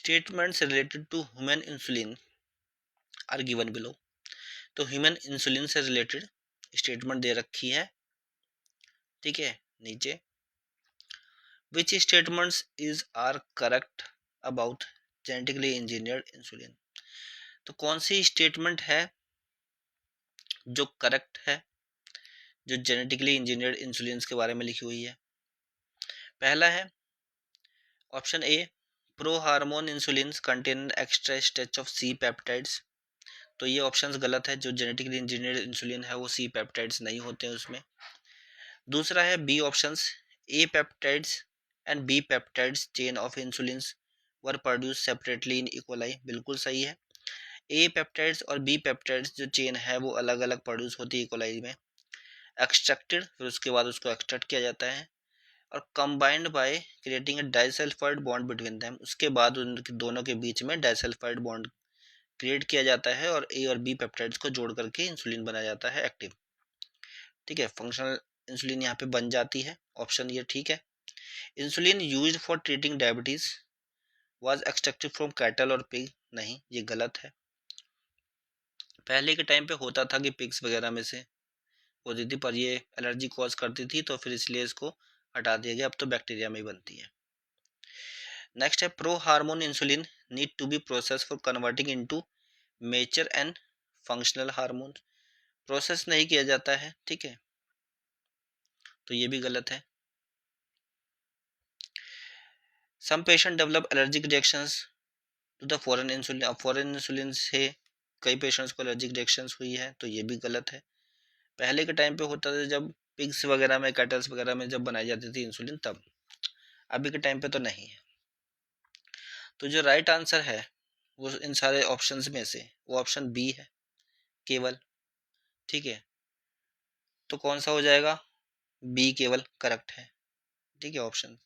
Statements related to human insulin are given below. तो human insulin से related statement दे रखी है, ठीक है, नीचे। Which statements is are correct about genetically engineered insulin. तो कौन सी स्टेटमेंट है जो करेक्ट है, जो जेनेटिकली इंजीनियर्ड इंसुलिन के बारे में लिखी हुई है। पहला है option A, pro hormone insulin contain extra stretch of C peptides. तो ये ऑप्शंस गलत है, जो जेनेटिकली इंजीनियर्ड इंसुलिन है वो सी पेप्टाइड्स नहीं होते हैं उसमें। दूसरा है B options, A peptides and B peptides chain of insulin were produce separately in E coli. बिल्कुल सही है, ए पेप्टाइड्स और बी पेप्टाइड्स जो चेन है वो अलग अलग प्रोड्यूस होती है इकोलाई में, एक्सट्रैक्टेड, फिर उसके बाद उसको एक्सट्रैक्ट किया जाता है और combined by creating a disulphide bond between them. उसके बाद उन दोनों के बीच में डाइसल्फाइड बॉन्ड क्रिएट किया जाता है और ए और बी पेप्टाइड्स को जोड़ करके इंसुलिन बनाया जाता है एक्टिव, ठीक है। फंक्शनल इंसुलिन यहाँ पे बन जाती है, ऑप्शन ये ठीक है। Insulin used for treating diabetes was extracted from cattle और पिग, नहीं, ये गलत है। पहले के टाइम पे होता था कि पिग्स वगैरह में से होती थी, पर ये एलर्जी कॉज करती थी तो फिर इसलिए इसको हटा दिया गया, अब तो बैक्टीरिया में ही बनती है। नेक्स्ट है pro hormone insulin need to be process for converting into mature and functional hormone. Process नहीं किया जाता है, ठीक है, तो ये भी गलत है। Some patient develop allergic reactions to the foreign insulin. अब फॉरेन इंसुलिन से कई पेशेंट्स को एलर्जिक रिएक्शंस हुई है, तो ये भी गलत है। पहले के टाइम पे होता था जब पिग्स वगैरह में, कैटल्स वगैरह में जब बनाई जाती थी इंसुलिन तब, अभी के टाइम पे तो नहीं है। तो जो राइट आंसर है वो इन सारे ऑप्शंस में से वो ऑप्शन बी है केवल, ठीक है। तो कौन सा हो जाएगा, बी केवल करेक्ट है, ठीक है ऑप्शन।